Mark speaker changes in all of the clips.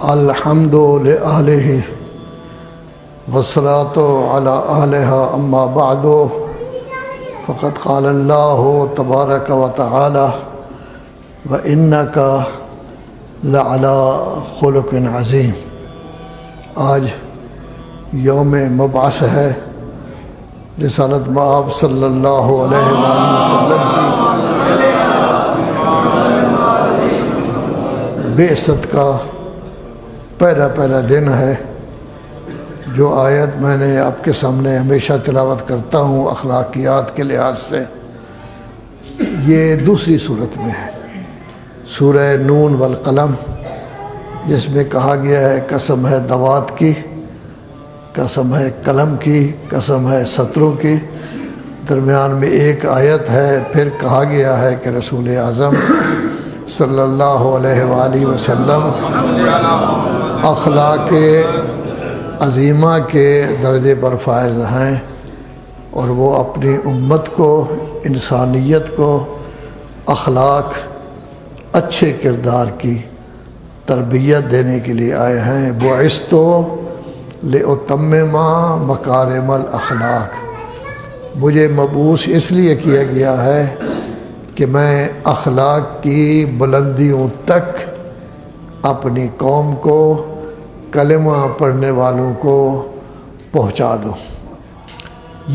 Speaker 1: الحمد لآلہ والصلاة علی آلہا اما بعد فقد قال اللہ تبارک و تعالی وإنک لعلی خلق عظیم۔ آج یوم مبعث ہے رسالت مآب صلی اللہ علیہ وآلہ وسلم کی بعثت کا پہلا دن ہے۔ جو آیت میں نے آپ کے سامنے ہمیشہ تلاوت کرتا ہوں اخلاقیات کے لحاظ سے، یہ دوسری صورت میں ہے، سورہ نون والقلم، جس میں کہا گیا ہے قسم ہے دوات کی، قسم ہے قلم کی، قسم ہے سطروں کی۔ درمیان میں ایک آیت ہے، پھر کہا گیا ہے کہ رسول اعظم صلی اللہ علیہ وآلہ وسلم اخلاق عظیمہ کے درجے پر فائز ہیں، اور وہ اپنی امت کو، انسانیت کو اخلاق، اچھے کردار کی تربیت دینے کے لیے آئے ہیں۔ بعثت لأتمم مکارم الاخلاق، مجھے مبعوث اس لیے کیا گیا ہے کہ میں اخلاق کی بلندیوں تک اپنی قوم کو، کلمہ پڑھنے والوں کو پہنچا دوں۔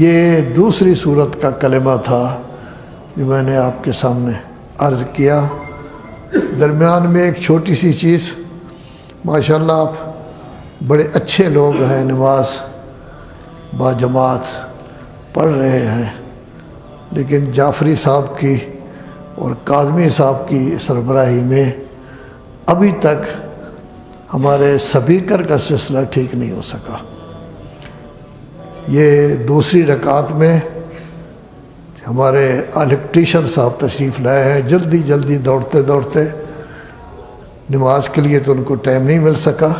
Speaker 1: یہ دوسری صورت کا کلمہ تھا جو میں نے آپ کے سامنے عرض کیا۔ درمیان میں ایک چھوٹی سی چیز، ماشاءاللہ آپ بڑے اچھے لوگ ہیں، نماز با جماعت پڑھ رہے ہیں، لیکن جعفری صاحب کی اور کاظمی صاحب کی سربراہی میں ابھی تک ہمارے سپیکر کا سلسلہ ٹھیک نہیں ہو سکا۔ یہ دوسری رکعت میں ہمارے الیکٹریشن صاحب تشریف لائے ہیں، جلدی دوڑتے نماز کے لیے تو ان کو ٹائم نہیں مل سکا۔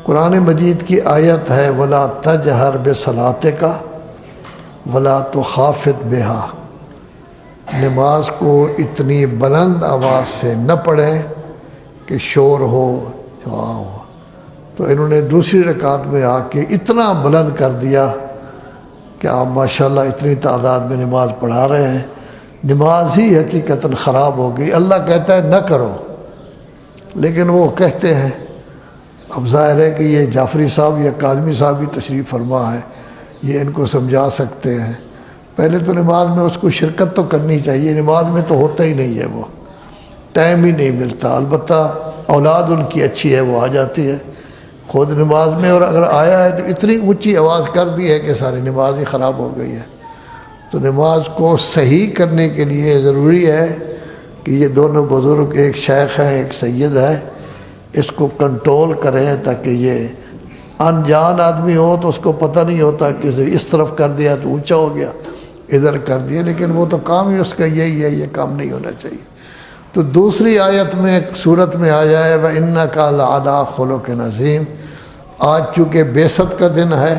Speaker 1: قرآن مجید کی آیت ہے وَلَا تَجْهَرْ بِصَلَاتِكَ وَلَا تُخَافِتْ بِهَا، نماز کو اتنی بلند آواز سے نہ پڑھیں کہ شور ہو، تو انہوں نے دوسری رکعت میں آ کے اتنا بلند کر دیا کہ آپ ماشاءاللہ اتنی تعداد میں نماز پڑھا رہے ہیں۔ نماز ہی حقیقتاً خراب ہو گئی۔ اللہ کہتا ہے نہ کرو، لیکن وہ کہتے ہیں۔ اب ظاہر ہے کہ یہ جعفری صاحب یا کاظمی صاحب بھی تشریف فرما ہے، یہ ان کو سمجھا سکتے ہیں۔ پہلے تو نماز میں اس کو شرکت تو کرنی چاہیے، نماز میں تو ہوتا ہی نہیں ہے، وہ ٹائم ہی نہیں ملتا۔ البتہ اولاد ان کی اچھی ہے، وہ آ جاتی ہے خود نماز میں، اور اگر آیا ہے تو اتنی اونچی آواز کر دی ہے کہ ساری نماز ہی خراب ہو گئی ہے۔ تو نماز کو صحیح کرنے کے لیے ضروری ہے کہ یہ دونوں بزرگ، ایک شیخ ہیں ایک سید ہے، اس کو کنٹرول کریں تاکہ یہ انجان آدمی ہو تو اس کو پتہ نہیں ہوتا کہ اس طرف کر دیا تو اونچا ہو گیا، ادھر کر دیا، لیکن وہ تو کام ہی اس کا یہی ہے، یہ کام نہیں ہونا چاہیے۔ تو دوسری آیت میں صورت میں آیا ہے وَإِنَّكَ لَعَلَىٰ خُلُقٍ عَظِيمٍ۔ آج چونکہ بعثت کا دن ہے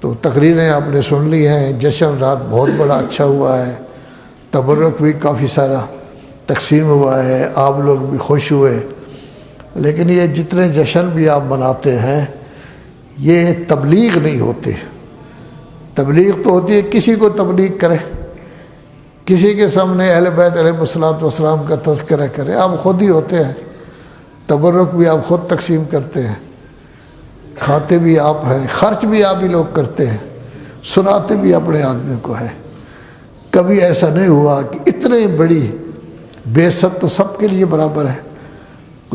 Speaker 1: تو تقریریں آپ نے سن لی ہیں، جشن رات بہت بڑا اچھا ہوا ہے، تبرک بھی کافی سارا تقسیم ہوا ہے، آپ لوگ بھی خوش ہوئے۔ لیکن یہ جتنے جشن بھی آپ مناتے ہیں یہ تبلیغ نہیں ہوتے۔ تبلیغ تو ہوتی ہے کسی کو تبلیغ کرے، کسی کے سامنے اہل بیت علیہ الصلوۃ والسلام کا تذکرہ کرے، آپ خود ہی ہوتے ہیں۔ تبرک بھی آپ خود تقسیم کرتے ہیں، کھاتے بھی آپ ہیں، خرچ بھی آپ ہی لوگ کرتے ہیں، سناتے بھی اپنے آدمی کو ہے۔ کبھی ایسا نہیں ہوا کہ اتنے بڑی بعثت تو سب کے لیے برابر ہے،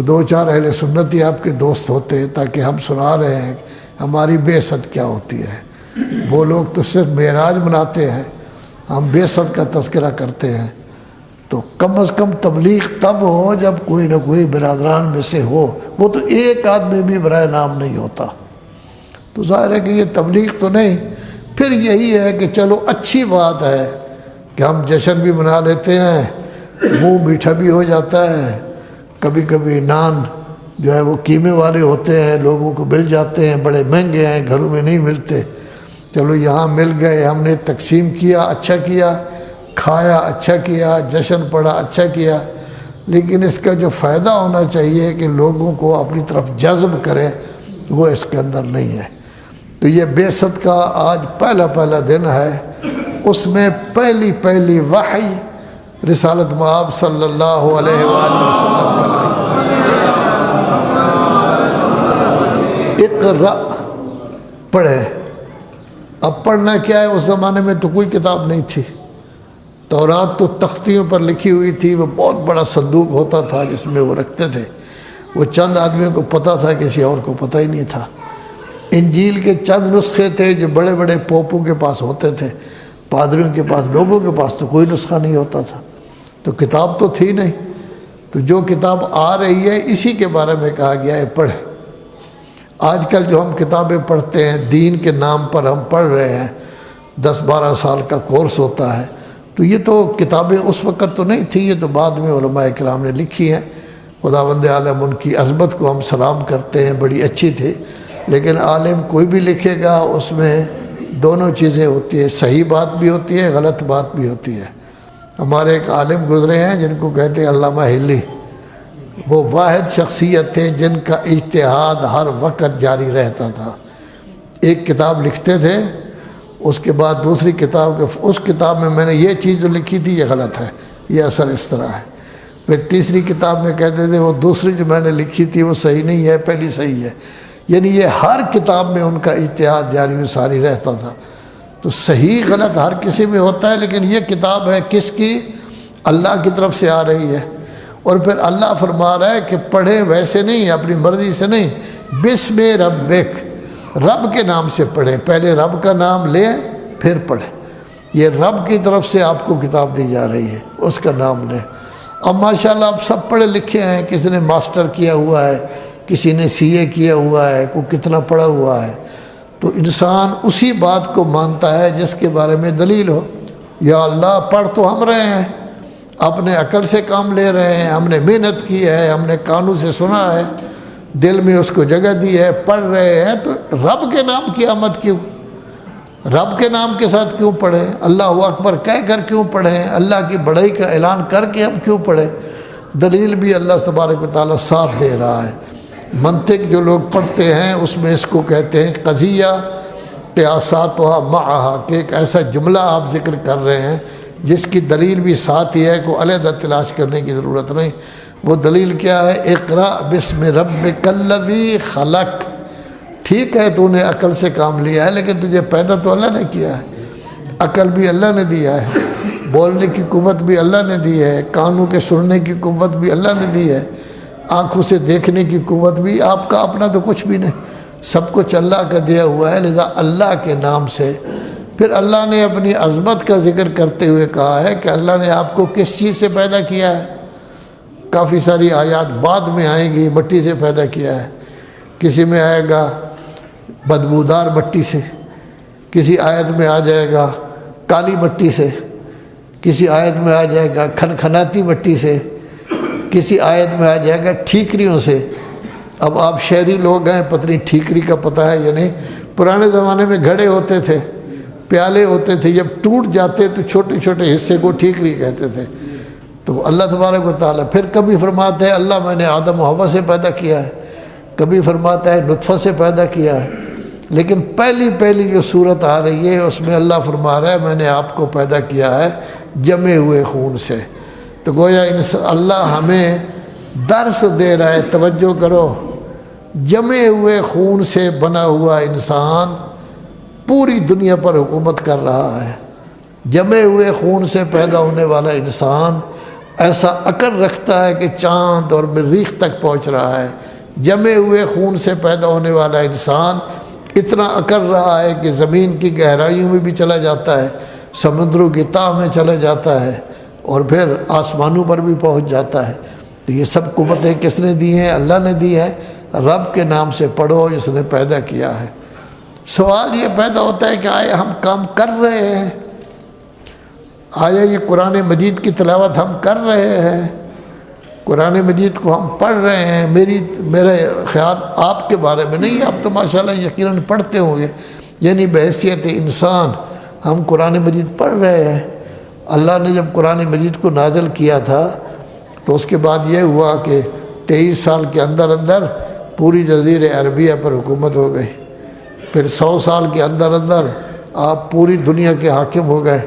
Speaker 1: دو چار اہل سنت ہی آپ کے دوست ہوتے ہیں تاکہ ہم سنا رہے ہیں کہ ہماری بعثت کیا ہوتی ہے۔ وہ لوگ تو صرف معراج مناتے ہیں، ہم بعثت کا تذکرہ کرتے ہیں۔ تو کم از کم تبلیغ تب ہو جب کوئی نہ کوئی برادران میں سے ہو، وہ تو ایک آدمی بھی برائے نام نہیں ہوتا۔ تو ظاہر ہے کہ یہ تبلیغ تو نہیں۔ پھر یہی ہے کہ چلو اچھی بات ہے کہ ہم جشن بھی منا لیتے ہیں، منہ میٹھا بھی ہو جاتا ہے۔ کبھی کبھی نان جو ہے وہ قیمے والے ہوتے ہیں، لوگوں کو مل جاتے ہیں، بڑے مہنگے ہیں، گھروں میں نہیں ملتے، چلو یہاں مل گئے، ہم نے تقسیم کیا، اچھا کیا، کھایا اچھا کیا، جشن پڑا اچھا کیا۔ لیکن اس کا جو فائدہ ہونا چاہیے کہ لوگوں کو اپنی طرف جذب کرے وہ اس کے اندر نہیں ہے۔ تو یہ بعثت کا آج پہلا دن ہے، اس میں پہلی وحی رسالت مآب صلی اللہ علیہ وآلہ وسلم پر آئی۔ اقرأ، پڑھے۔ اب پڑھنا کیا ہے؟ اس زمانے میں تو کوئی کتاب نہیں تھی، تورات تو تختیوں پر لکھی ہوئی تھی، وہ بہت بڑا صندوق ہوتا تھا جس میں وہ رکھتے تھے، وہ چند آدمیوں کو پتہ تھا، کسی اور کو پتہ ہی نہیں تھا۔ انجیل کے چند نسخے تھے جو بڑے بڑے پوپوں کے پاس ہوتے تھے، پادریوں کے پاس، لوگوں کے پاس تو کوئی نسخہ نہیں ہوتا تھا، تو کتاب تو تھی نہیں۔ تو جو کتاب آ رہی ہے اسی کے بارے میں کہا گیا ہے پڑھے۔ آج کل جو ہم کتابیں پڑھتے ہیں دین کے نام پر ہم پڑھ رہے ہیں، 10-12 سال کا کورس ہوتا ہے، تو یہ تو کتابیں اس وقت تو نہیں تھیں، یہ تو بعد میں علماء کرام نے لکھی ہیں۔ خداوند عالم ان کی عظمت کو ہم سلام کرتے ہیں، بڑی اچھی تھی۔ لیکن عالم کوئی بھی لکھے گا اس میں دونوں چیزیں ہوتی ہیں، صحیح بات بھی ہوتی ہے، غلط بات بھی ہوتی ہے۔ ہمارے ایک عالم گزرے ہیں جن کو کہتے ہیں علامہ ہلی، وہ واحد شخصیت تھے جن کا اجتہاد ہر وقت جاری رہتا تھا۔ ایک کتاب لکھتے تھے، اس کے بعد دوسری کتاب کے اس کتاب میں نے یہ چیز جو لکھی تھی یہ غلط ہے، یہ اثر اس طرح ہے۔ پھر تیسری کتاب میں کہتے تھے وہ دوسری جو میں نے لکھی تھی وہ صحیح نہیں ہے، پہلی صحیح ہے۔ یعنی یہ ہر کتاب میں ان کا اجتہاد جاری و ساری رہتا تھا۔ تو صحیح غلط ہر کسی میں ہوتا ہے، لیکن یہ کتاب ہے کس کی؟ اللہ کی طرف سے آ رہی ہے۔ اور پھر اللہ فرما رہا ہے کہ پڑھیں ویسے نہیں، اپنی مرضی سے نہیں، بسم ربک، رب کے نام سے پڑھیں، پہلے رب کا نام لیں پھر پڑھیں۔ یہ رب کی طرف سے آپ کو کتاب دی جا رہی ہے، اس کا نام لیں۔ اب ماشاءاللہ آپ سب پڑھے لکھے ہیں، کسی نے ماسٹر کیا ہوا ہے، کسی نے CA کیا ہوا ہے، کوئی کتنا پڑھا ہوا ہے، تو انسان اسی بات کو مانتا ہے جس کے بارے میں دلیل ہو۔ یا اللہ پڑھ تو ہم رہے ہیں، اپنے عقل سے کام لے رہے ہیں، ہم نے محنت کی ہے، ہم نے کانوں سے سنا ہے، دل میں اس کو جگہ دی ہے، پڑھ رہے ہیں، تو رب کے نام کی آمد کیوں؟ رب کے نام کے ساتھ کیوں پڑھیں؟ اللہ اکبر کہہ کر کیوں پڑھیں؟ اللہ کی بڑائی کا اعلان کر کے ہم کیوں پڑھیں؟ دلیل بھی اللہ تبارک و تعالیٰ صاف دے رہا ہے۔ منطق جو لوگ پڑھتے ہیں اس میں اس کو کہتے ہیں قضیہ قیاساتھا معہا، کہ ایک ایسا جملہ آپ ذکر کر رہے ہیں جس کی دلیل بھی ساتھ ہی ہے، کوئی علیحدہ تلاش کرنے کی ضرورت نہیں۔ وہ دلیل کیا ہے؟ اقرأ بسم ربک الذی خلق۔ ٹھیک ہے تو نے عقل سے کام لیا ہے، لیکن تجھے پیدا تو اللہ نے کیا ہے، عقل بھی اللہ نے دیا ہے، بولنے کی قوت بھی اللہ نے دی ہے، کانوں کے سننے کی قوت بھی اللہ نے دی ہے، آنکھوں سے دیکھنے کی قوت بھی، آپ کا اپنا تو کچھ بھی نہیں، سب کچھ اللہ کا دیا ہوا ہے۔ لذا اللہ کے نام سے پھر اللہ نے اپنی عظمت کا ذکر کرتے ہوئے کہا ہے کہ اللہ نے آپ کو کس چیز سے پیدا کیا ہے۔ کافی ساری آیات بعد میں آئیں گی، مٹی سے پیدا کیا ہے، کسی میں آئے گا بدبودار مٹی سے، کسی آیت میں آ جائے گا کالی مٹی سے، کسی آیت میں آ جائے گا کھنکھناتی مٹی سے، کسی آیت میں آ جائے گا ٹھیکریوں سے۔ اب آپ شہری لوگ ہیں، پتنی ٹھیکری کا پتہ ہے یا نہیں؟ پرانے زمانے میں گھڑے ہوتے تھے، پیالے ہوتے تھے، جب ٹوٹ جاتے تو چھوٹے چھوٹے حصے کو ٹھیکری کہتے تھے۔ تو اللہ تبارک و تعالیٰ پھر کبھی فرماتا ہے اللہ میں نے آدم و حوا سے پیدا کیا ہے، کبھی فرماتا ہے نطفہ سے پیدا کیا ہے، لیکن پہلی جو صورت آ رہی ہے اس میں اللہ فرما رہا ہے میں نے آپ کو پیدا کیا ہے جمے ہوئے خون سے۔ تو گویا اللہ ہمیں درس دے رہا ہے، توجہ کرو، جمے ہوئے خون سے بنا ہوا انسان پوری دنیا پر حکومت کر رہا ہے۔ جمے ہوئے خون سے پیدا ہونے والا انسان ایسا عقل رکھتا ہے کہ چاند اور مریخ تک پہنچ رہا ہے۔ جمے ہوئے خون سے پیدا ہونے والا انسان اتنا عقل رہا ہے کہ زمین کی گہرائیوں میں بھی چلا جاتا ہے، سمندروں کی تہہ میں چلا جاتا ہے، اور پھر آسمانوں پر بھی پہنچ جاتا ہے۔ تو یہ سب قوتیں کس نے دی ہیں؟ اللہ نے دی ہیں۔ رب کے نام سے پڑھو جس نے پیدا کیا ہے۔ سوال یہ پیدا ہوتا ہے کہ آیا ہم کام کر رہے ہیں؟ آیا یہ قرآن مجید کی تلاوت ہم کر رہے ہیں؟ قرآن مجید کو ہم پڑھ رہے ہیں؟ میرا خیال آپ کے بارے میں نہیں، آپ تو ماشاءاللہ یقیناً پڑھتے ہوں گے، یعنی بحیثیت انسان ہم قرآن مجید پڑھ رہے ہیں۔ اللہ نے جب قرآن مجید کو نازل کیا تھا تو اس کے بعد یہ ہوا کہ 23 سال کے اندر اندر پوری جزیرہ عربیہ پر حکومت ہو گئی. پھر 100 سال کے اندر اندر آپ پوری دنیا کے حاکم ہو گئے.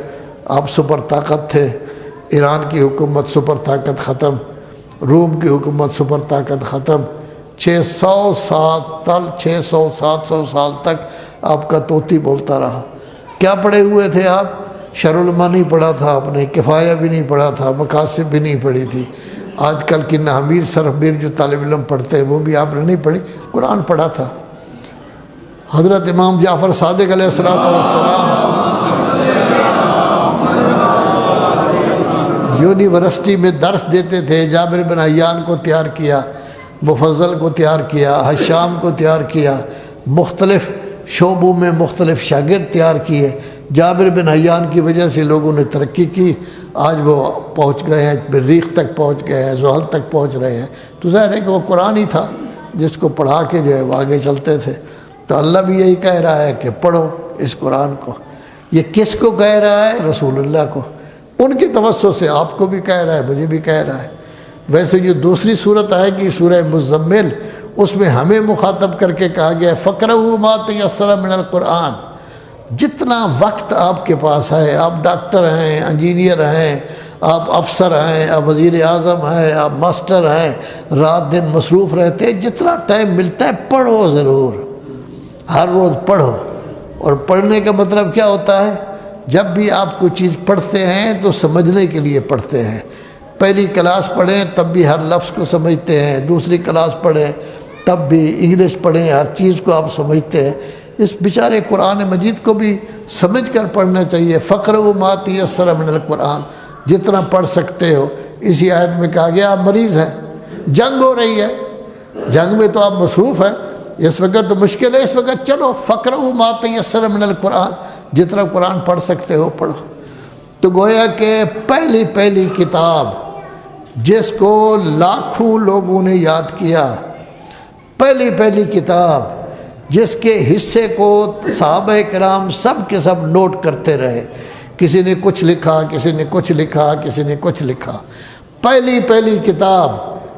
Speaker 1: آپ سپر طاقت تھے. ایران کی حکومت سپر طاقت ختم، روم کی حکومت سپر طاقت ختم. 600-700 سال تک آپ کا طوطی بولتا رہا. کیا پڑھے ہوئے تھے آپ؟ شرعلما نہیں پڑھا تھا آپ نے، کفایہ بھی نہیں پڑھا تھا، مقاصد بھی نہیں پڑھی تھی. آج کل کی نحمیر سرحمیر جو طالب علم پڑھتے ہیں وہ بھی آپ نے نہیں پڑھی، قرآن پڑھا تھا. حضرت امام جعفر صادق علیہ السلام یونیورسٹی میں درس دیتے تھے. جابر بن حیان کو تیار کیا، مفضل کو تیار کیا، حشام کو تیار کیا، مختلف شعبوں میں مختلف شاگرد تیار کیے. جابر بن حیان کی وجہ سے لوگوں نے ترقی کی. آج وہ پہنچ گئے ہیں، مریخ تک پہنچ گئے ہیں، زحل تک پہنچ رہے ہیں. تو ظاہر ہے کہ وہ قرآن ہی تھا جس کو پڑھا کے جو ہے وہ آگے چلتے تھے. تو اللہ بھی یہی کہہ رہا ہے کہ پڑھو اس قرآن کو. یہ کس کو کہہ رہا ہے؟ رسول اللہ کو. ان کی توسط سے آپ کو بھی کہہ رہا ہے، مجھے بھی کہہ رہا ہے. ویسے جو دوسری صورت آئے گی سورہ مزمل، اس میں ہمیں مخاطب کر کے کہا گیا ہے فَقْرَؤُوا مَا تَيَسَّرَ مِنَ الْقُرْآنِ. جتنا وقت آپ کے پاس ہے، آپ ڈاکٹر ہیں، انجینئر ہیں، آپ افسر ہیں، آپ وزیر اعظم ہیں، آپ ماسٹر ہیں، رات دن مصروف رہتے ہیں، جتنا ٹائم ملتا ہے پڑھو ضرور. ہر روز پڑھو. اور پڑھنے کا مطلب کیا ہوتا ہے؟ جب بھی آپ کوئی چیز پڑھتے ہیں تو سمجھنے کے لیے پڑھتے ہیں. پہلی کلاس پڑھیں تب بھی ہر لفظ کو سمجھتے ہیں، دوسری کلاس پڑھیں تب بھی، انگلش پڑھیں ہر چیز کو آپ سمجھتے ہیں. اس بیچارے قرآن مجید کو بھی سمجھ کر پڑھنا چاہیے. فَقْرَؤُوا مَا تَيَسَّرَ مِنَ الْقُرْآنِ. جتنا پڑھ سکتے ہو. اسی آیت میں کہا گیا آپ مریض ہیں، جنگ ہو رہی ہے، جنگ میں تو آپ مصروف ہیں، اس وقت تو مشکل ہے، اس وقت چلو فَقْرَؤُوا مَا تَيَسَّرَ مِنَ الْقُرْآنِ. جتنا قرآن پڑھ سکتے ہو پڑھو. تو گویا کہ پہلی کتاب جس کو لاکھوں لوگوں نے یاد کیا، پہلی کتاب جس کے حصے کو صحابہ کرام سب کے سب نوٹ کرتے رہے. کسی نے کچھ لکھا، کسی نے کچھ لکھا، کسی نے کچھ لکھا. پہلی کتاب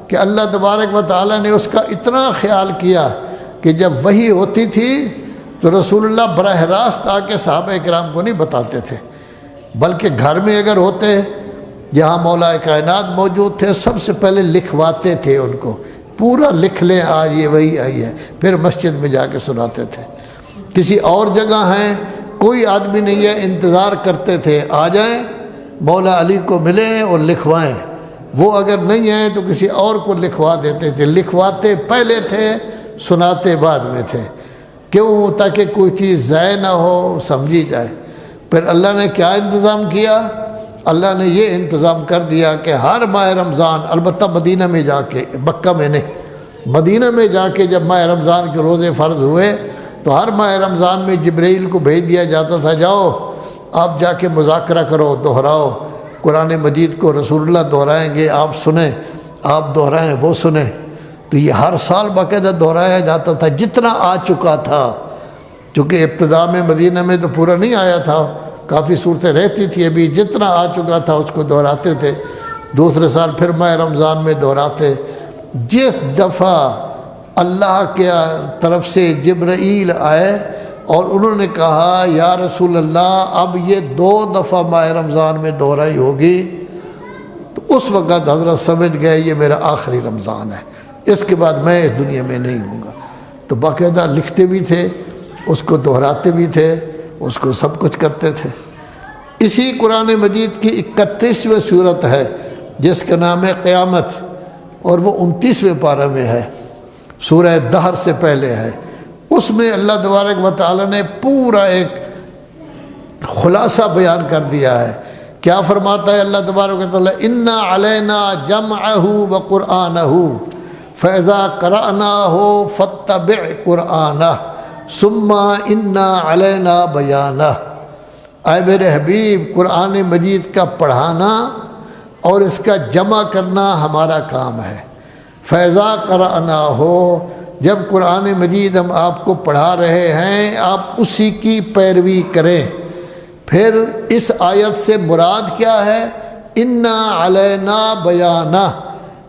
Speaker 1: کہ اللہ تبارک و تعالیٰ نے اس کا اتنا خیال کیا کہ جب وحی ہوتی تھی تو رسول اللہ براہ راست آ کے صحابہ کرام کو نہیں بتاتے تھے، بلکہ گھر میں اگر ہوتے جہاں مولا کائنات موجود تھے سب سے پہلے لکھواتے تھے ان کو. پورا لکھ لیں آج یہ وہی آئی ہے، پھر مسجد میں جا کے سناتے تھے. کسی اور جگہ ہیں کوئی آدمی نہیں ہے، انتظار کرتے تھے آ جائیں مولا علی کو ملیں اور لکھوائیں. وہ اگر نہیں ہیں تو کسی اور کو لکھوا دیتے تھے. لکھواتے پہلے تھے، سناتے بعد میں تھے. کیوں؟ تاکہ کوئی چیز ضائع نہ ہو، سمجھی جائے. پھر اللہ نے کیا انتظام کیا؟ اللہ نے یہ انتظام کر دیا کہ ہر ماہ رمضان، البتہ مدینہ میں جا کے، مکہ میں نہیں، مدینہ میں جا کے جب ماہ رمضان کے روزے فرض ہوئے تو ہر ماہ رمضان میں جبرائیل کو بھیج دیا جاتا تھا، جاؤ آپ جا کے مذاکرہ کرو، دہراؤ قرآن مجید کو. رسول اللہ دہرائیں گے، آپ سنیں، آپ دہرائیں وہ سنیں. تو یہ ہر سال باقاعدہ دہرایا جاتا تھا جتنا آ چکا تھا. چونکہ ابتدا میں مدینہ میں تو پورا نہیں آیا تھا، کافی صورتیں رہتی تھی، ابھی جتنا آ چکا تھا اس کو دہراتے تھے. دوسرے سال پھر ماہ رمضان میں دہراتے. جس دفعہ اللہ کے طرف سے جبرائیل آئے اور انہوں نے کہا یا رسول اللہ اب یہ 2 دفعہ ماہ رمضان میں دہرائی ہوگی، تو اس وقت حضرت سمجھ گئے یہ میرا آخری رمضان ہے، اس کے بعد میں اس دنیا میں نہیں ہوں گا. تو باقاعدہ لکھتے بھی تھے، اس کو دہراتے بھی تھے، اس کو سب کچھ کرتے تھے. اسی قرآن مجید کی 31ویں صورت ہے جس کا نام ہے قیامت، اور وہ 29ویں پارہ میں ہے، سورہ دہر سے پہلے ہے. اس میں اللہ تبارک و تعالیٰ نے پورا ایک خلاصہ بیان کر دیا ہے. کیا فرماتا ہے اللہ تبارک و تعالیٰ؟ اِنَّا عَلَيْنَا جَمْعَهُ وَقُرْآنَهُ فَإِذَا قَرَأْنَاهُ فَاتَّبِعْ قُرْآنَهُ ثُمَّ إِنَّا عَلَيْنَا بَيَانَهُ. اے میرے حبیب، قرآن مجید کا پڑھانا اور اس کا جمع کرنا ہمارا کام ہے. فَإِذَا قَرَأْنَاهُ، جب قرآن مجید ہم آپ کو پڑھا رہے ہیں آپ اسی کی پیروی کریں. پھر اس آیت سے مراد کیا ہے؟ اِنَّا عَلَيْنَا بَيَانَهُ،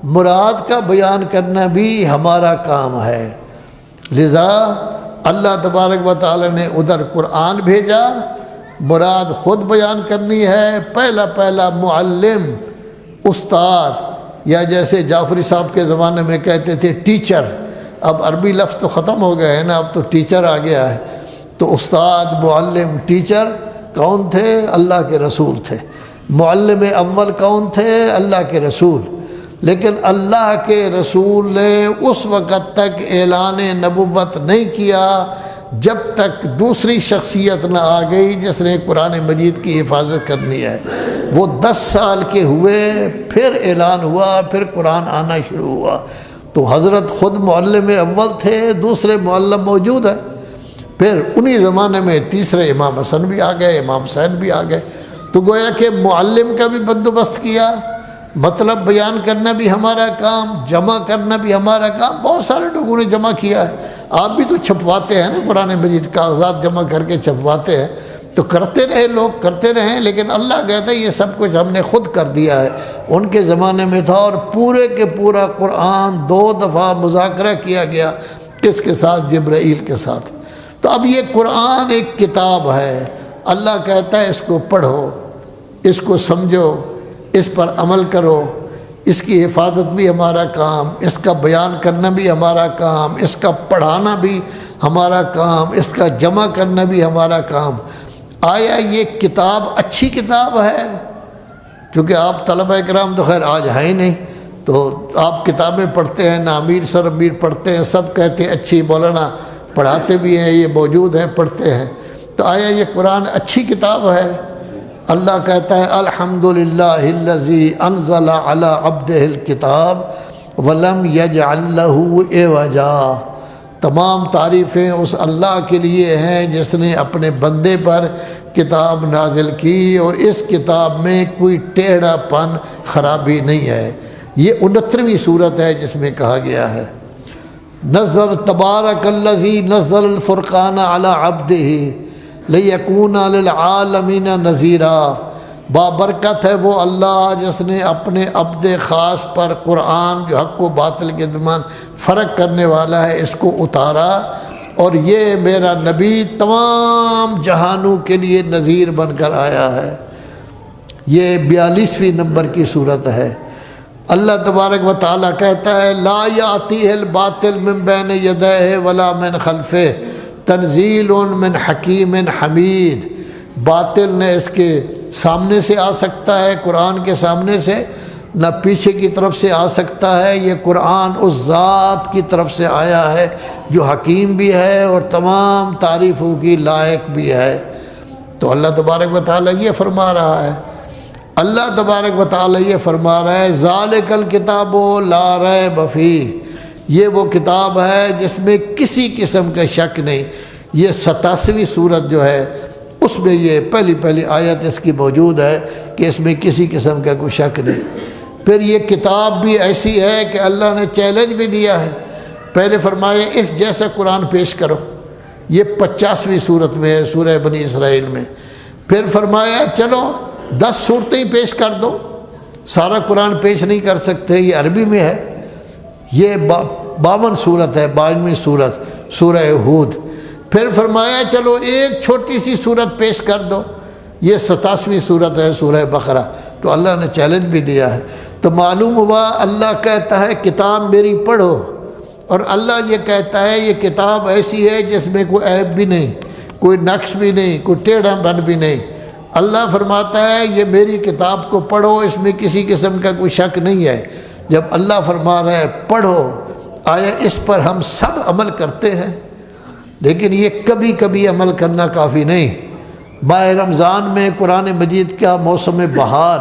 Speaker 1: مراد کا بیان کرنا بھی ہمارا کام ہے، لذا اللہ تبارک و تعالی نے ادھر قرآن بھیجا، مراد خود بیان کرنی ہے۔ پہلا معلم، استاد، یا جیسے جعفری صاحب کے زمانے میں کہتے تھے ٹیچر، اب عربی لفظ تو ختم ہو گئے ہیں نا، اب تو ٹیچر آ گیا ہے۔ تو استاد، معلم، ٹیچر کون تھے؟ اللہ کے رسول تھے۔ معلم اول کون تھے؟ اللہ کے رسول۔ لیکن اللہ کے رسول نے اس وقت تک اعلان نبوت نہیں کیا جب تک دوسری شخصیت نہ آ گئی جس نے قرآن مجید کی حفاظت کرنی ہے۔ وہ 10 سال کے ہوئے، پھر اعلان ہوا، پھر قرآن آنا شروع ہوا۔ تو حضرت خود معلم اول تھے، دوسرے معلم موجود ہیں۔ پھر انہی زمانے میں تیسرے امام حسن بھی آ گئے، امام حسین بھی آ گئے۔ تو گویا کہ معلم کا بھی بندوبست کیا، مطلب بیان کرنا بھی ہمارا کام، جمع کرنا بھی ہمارا کام۔ بہت سارے لوگوں نے جمع کیا ہے، آپ بھی تو چھپواتے ہیں نا قرآن مجید، کاغذات جمع کر کے چھپواتے ہیں۔ تو کرتے رہے لوگ، کرتے رہیں، لیکن اللہ کہتا ہے یہ سب کچھ ہم نے خود کر دیا ہے۔ ان کے زمانے میں تھا، اور پورے کے پورا قرآن 2 دفعہ مذاکرہ کیا گیا، کس کے ساتھ؟ جبرائیل کے ساتھ۔ تو اب یہ قرآن ایک کتاب ہے، اللہ کہتا ہے اس کو پڑھو، اس کو سمجھو، اس پر عمل کرو۔ اس کی حفاظت بھی ہمارا کام، اس کا بیان کرنا بھی ہمارا کام، اس کا پڑھانا بھی ہمارا کام، اس کا جمع کرنا بھی ہمارا کام۔ آیا یہ کتاب اچھی کتاب ہے؟ کیونکہ آپ طلبہ اکرام تو خیر آج ہیں ہی نہیں، تو آپ کتابیں پڑھتے ہیں، نا امیر سر امیر پڑھتے ہیں، سب کہتے ہیں اچھی، مولانا پڑھاتے بھی ہیں، یہ موجود ہیں، پڑھتے ہیں۔ تو آیا یہ قرآن اچھی کتاب ہے؟ اللہ کہتا ہے الحمدللہ الذی انزل علی عبدہ الکتاب ولم یجعل لہ عوجا۔ تمام تعریفیں اس اللہ کے لیے ہیں جس نے اپنے بندے پر کتاب نازل کی، اور اس کتاب میں کوئی ٹیڑھا پن، خرابی نہیں ہے۔ یہ 69ویں صورت ہے جس میں کہا گیا ہے نزل تبارک الذی نزل الفرقان علی عبدہ لیکون للعالمین نذیرا۔ بابرکت ہے وہ اللہ جس نے اپنے عبد خاص پر قرآن، جو حق و باطل کے درمیان فرق کرنے والا ہے، اس کو اتارا، اور یہ میرا نبی تمام جہانوں کے لیے نذیر بن کر آیا ہے۔ یہ 42ویں نمبر کی صورت ہے۔ اللہ تبارک و تعالیٰ کہتا ہے لا یاتیہ الباطل من بین یدیہ ولا من خلفہ تنزیل من حکیم حمید۔ باطل نہ اس کے سامنے سے آ سکتا ہے، قرآن کے سامنے سے، نہ پیچھے کی طرف سے آ سکتا ہے۔ یہ قرآن اس ذات کی طرف سے آیا ہے جو حکیم بھی ہے اور تمام تعریفوں کی لائق بھی ہے۔ تو اللہ تبارک و تعالیٰ یہ فرما رہا ہے، اللہ تبارک و تعالیٰ یہ فرما رہا ہے ذالک الکتاب لا ریب فیہ، یہ وہ کتاب ہے جس میں کسی قسم کا شک نہیں۔ یہ 87ویں صورت جو ہے اس میں یہ پہلی آیت اس کی موجود ہے کہ اس میں کسی قسم کا کوئی شک نہیں۔ پھر یہ کتاب بھی ایسی ہے کہ اللہ نے چیلنج بھی دیا ہے، پہلے فرمایا اس جیسا قرآن پیش کرو، یہ 50ویں صورت میں ہے سورہ بنی اسرائیل میں۔ پھر فرمایا چلو 10 صورتیں پیش کر دو، سارا قرآن پیش نہیں کر سکتے، یہ عربی میں ہے۔ یہ 52 صورت ہے، 52ویں صورت سورہ ہود۔ پھر فرمایا چلو ایک چھوٹی سی صورت پیش کر دو، یہ 87ویں صورت ہے سورہ بقرہ۔ تو اللہ نے چیلنج بھی دیا ہے۔ تو معلوم ہوا اللہ کہتا ہے کتاب میری پڑھو، اور اللہ یہ کہتا ہے یہ کتاب ایسی ہے جس میں کوئی عیب بھی نہیں، کوئی نقص بھی نہیں، کوئی ٹیڑھا پن بھی نہیں۔ اللہ فرماتا ہے یہ میری کتاب کو پڑھو، اس میں کسی قسم کا کوئی شک نہیں ہے۔ جب اللہ فرما رہا ہے پڑھو، آیا اس پر ہم سب عمل کرتے ہیں؟ لیکن یہ کبھی کبھی عمل کرنا کافی نہیں۔ ماہ رمضان میں قرآن مجید کا موسم بہار،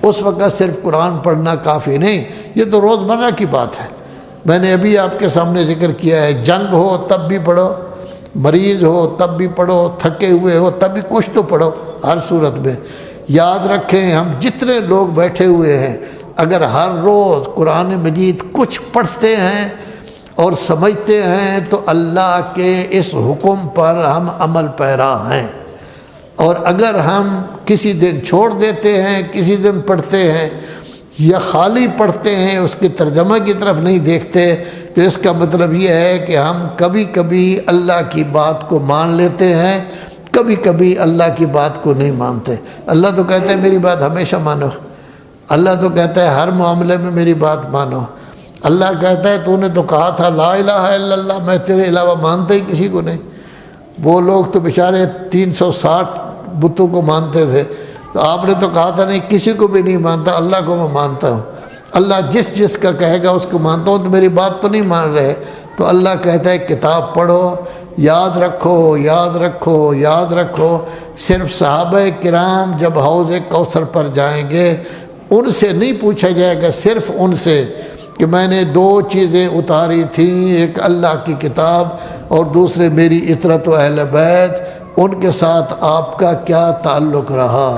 Speaker 1: اس وقت صرف قرآن پڑھنا کافی نہیں، یہ تو روزمرہ کی بات ہے۔ میں نے ابھی آپ کے سامنے ذکر کیا ہے، جنگ ہو تب بھی پڑھو، مریض ہو تب بھی پڑھو، تھکے ہوئے ہو تب بھی کچھ تو پڑھو، ہر صورت میں۔ یاد رکھیں ہم جتنے لوگ بیٹھے ہوئے ہیں، اگر ہر روز قرآن مجید کچھ پڑھتے ہیں اور سمجھتے ہیں تو اللہ کے اس حکم پر ہم عمل پیرا ہیں۔ اور اگر ہم کسی دن چھوڑ دیتے ہیں، کسی دن پڑھتے ہیں، یا خالی پڑھتے ہیں اس کی ترجمہ کی طرف نہیں دیکھتے، تو اس کا مطلب یہ ہے کہ ہم کبھی کبھی اللہ کی بات کو مان لیتے ہیں، کبھی کبھی اللہ کی بات کو نہیں مانتے۔ اللہ تو کہتا ہے میری بات ہمیشہ مانو، اللہ تو کہتا ہے ہر معاملے میں میری بات مانو۔ اللہ کہتا ہے تو نے تو کہا تھا لا الہ الا اللہ، میں تیرے علاوہ مانتا ہی کسی کو نہیں۔ وہ لوگ تو بیچارے 360 بتوں کو مانتے تھے، تو آپ نے تو کہا تھا نہیں کسی کو بھی نہیں مانتا، اللہ کو میں مانتا ہوں۔ اللہ جس جس کا کہے گا اس کو مانتا ہوں، تو میری بات تو نہیں مان رہے۔ تو اللہ کہتا ہے کتاب پڑھو، یاد رکھو، یاد رکھو، یاد رکھو۔ صرف صحابہ کرام جب حوض کوثر پر جائیں گے ان سے نہیں پوچھا جائے گا، صرف ان سے کہ میں نے 2 چیزیں اتاری تھیں، ایک اللہ کی کتاب اور دوسرے میری اطرت و اہل بیت، ان کے ساتھ آپ کا کیا تعلق رہا۔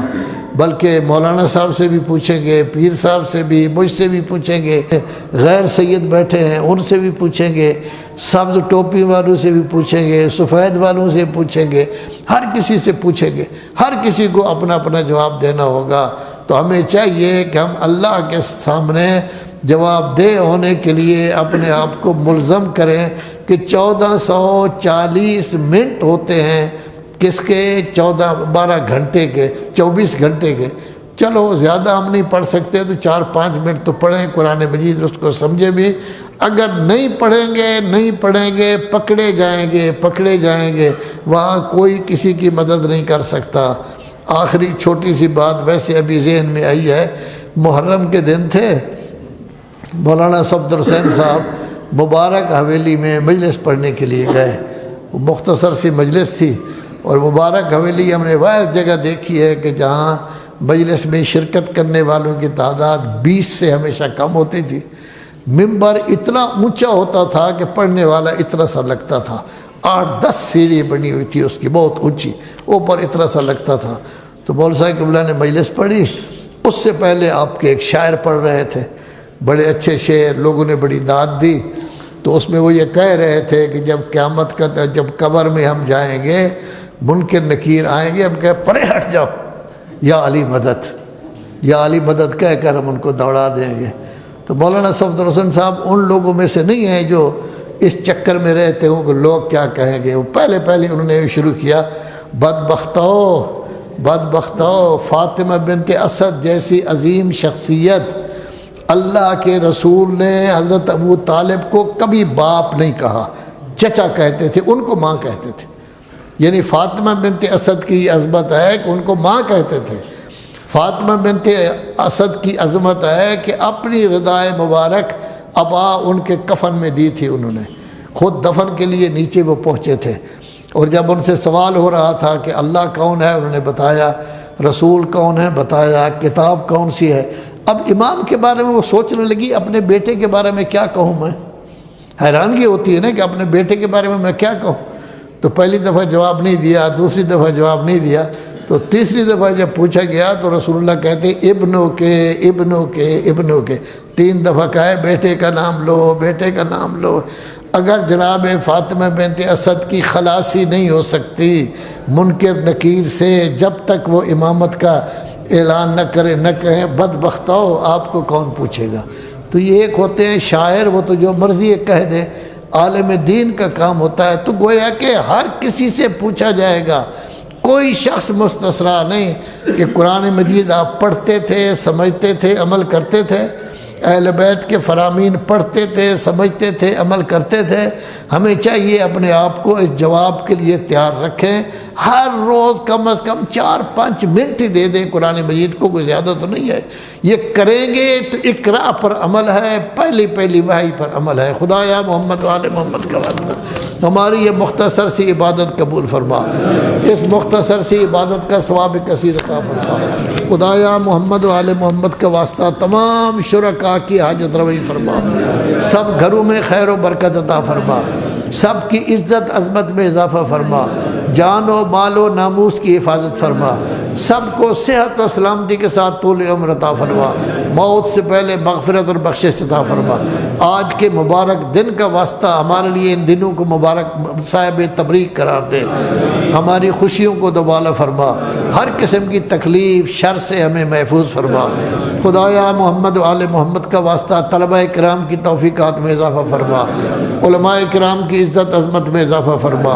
Speaker 1: بلکہ مولانا صاحب سے بھی پوچھیں گے، پیر صاحب سے بھی، مجھ سے بھی پوچھیں گے، غیر سید بیٹھے ہیں ان سے بھی پوچھیں گے، سبز ٹوپی والوں سے بھی پوچھیں گے، سفید والوں سے پوچھیں گے، ہر کسی سے پوچھیں گے، ہر کسی کو اپنا اپنا جواب دینا ہوگا۔ تو ہمیں چاہیے کہ ہم اللہ کے سامنے جواب دہ ہونے کے لیے اپنے آپ کو ملزم کریں کہ 1440 منٹ ہوتے ہیں کس کے، 12 گھنٹے کے، 24 گھنٹے کے۔ چلو زیادہ ہم نہیں پڑھ سکتے تو 4-5 منٹ تو پڑھیں قرآن مجید، اس کو سمجھے بھی۔ اگر نہیں پڑھیں گے پکڑے جائیں گے، وہاں کوئی کسی کی مدد نہیں کر سکتا۔ آخری چھوٹی سی بات ویسے ابھی ذہن میں آئی ہے، محرم کے دن تھے، مولانا صفدر حسین صاحب مبارک حویلی میں مجلس پڑھنے کے لیے گئے۔ وہ مختصر سی مجلس تھی، اور مبارک حویلی ہم نے واحد جگہ دیکھی ہے کہ جہاں مجلس میں شرکت کرنے والوں کی تعداد 20 سے ہمیشہ کم ہوتی تھی۔ ممبر اتنا اونچا ہوتا تھا کہ پڑھنے والا اتنا سا لگتا تھا، 8-10 سیڑھی بنی ہوئی تھی اس کی، بہت اونچی، اوپر اتنا سا لگتا تھا۔ تو مولوی صاحب قبلہ نے مجلس پڑھی، اس سے پہلے آپ کے ایک شاعر پڑھ رہے تھے، بڑے اچھے شعر، لوگوں نے بڑی داد دی۔ تو اس میں وہ یہ کہہ رہے تھے کہ جب قیامت کا جب قبر میں ہم جائیں گے، منکر نکیر آئیں گے، ہم کہے پرے ہٹ جاؤ، یا علی مدد، یا علی مدد کہہ کر ہم ان کو دوڑا دیں گے۔ تو مولانا صفدر حسین صاحب ان لوگوں میں سے نہیں ہیں جو اس چکر میں رہتے ہوں کہ لوگ کیا کہیں گے۔ وہ پہلے انہوں نے شروع کیا، بدبختو فاطمہ بنت اسد جیسی عظیم شخصیت، اللہ کے رسول نے حضرت ابو طالب کو کبھی باپ نہیں کہا، چچا کہتے تھے، ان کو ماں کہتے تھے۔ یعنی فاطمہ بنت اسد کی عظمت ہے کہ ان کو ماں کہتے تھے۔ فاطمہ بنت اسد کی عظمت ہے کہ اپنی ردائے مبارک ابا ان کے کفن میں دی تھی، انہوں نے خود دفن کے لیے نیچے وہ پہنچے تھے، اور جب ان سے سوال ہو رہا تھا کہ اللہ کون ہے، انہوں نے بتایا، رسول کون ہے بتایا، کتاب کون سی ہے۔ اب امام کے بارے میں وہ سوچنے لگی اپنے بیٹے کے بارے میں کیا کہوں میں، حیرانگی ہوتی ہے نا کہ اپنے بیٹے کے بارے میں کیا کہوں۔ تو پہلی دفعہ جواب نہیں دیا، دوسری دفعہ جواب نہیں دیا، تو تیسری دفعہ جب پوچھا گیا تو رسول اللہ کہتے ابنوں کے 3 دفعہ کہے بیٹے کا نام لو۔ اگر جناب فاطمہ بنت اسد کی خلاصی نہیں ہو سکتی منکر نکیر سے جب تک وہ امامت کا اعلان نہ کہیں، بدبختو آپ کو کون پوچھے گا۔ تو یہ ایک ہوتے ہیں شاعر، وہ تو جو مرضی کہہ دے، عالم دین کا کام ہوتا ہے تو گویا کہ ہر کسی سے پوچھا جائے گا، کوئی شخص مستثنا نہیں کہ قرآن مجید آپ پڑھتے تھے، سمجھتے تھے، عمل کرتے تھے، اہل بیت کے فرامین پڑھتے تھے، سمجھتے تھے، عمل کرتے تھے۔ ہمیں چاہیے اپنے آپ کو اس جواب کے لیے تیار رکھیں، ہر روز کم از کم 4-5 منٹ ہی دے دیں قرآن مجید کو، کوئی زیادہ تو نہیں ہے۔ یہ کریں گے تو اقرا پر عمل ہے، پہلی وحی پر عمل ہے۔ خدایا محمد و آل محمد کا واسطہ ہماری یہ مختصر سی عبادت قبول فرما، اس مختصر سی عبادت کا ثواب کثیر عطا فرما۔ خدایا محمد و آل محمد کا واسطہ تمام شرکاء کی حاجت روائی فرما، سب گھروں میں خیر و برکت عطا فرما، سب کی عزت عظمت میں اضافہ فرما۔ جان و مال و ناموس کی حفاظت فرما، سب کو صحت و سلامتی کے ساتھ طول عمر عطا فرما، موت سے پہلے مغفرت اور بخشش عطا فرما۔ آج کے مبارک دن کا واسطہ ہمارے لیے ان دنوں کو مبارک صاحب تبریک قرار دے، ہماری خوشیوں کو دوبالا فرما، ہر قسم کی تکلیف شر سے ہمیں محفوظ فرما۔ خدایا محمد و آل محمد کا واسطہ طلبہ کرام کی توفیقات میں اضافہ فرما، علماء کرام کی عزت عظمت میں اضافہ فرما،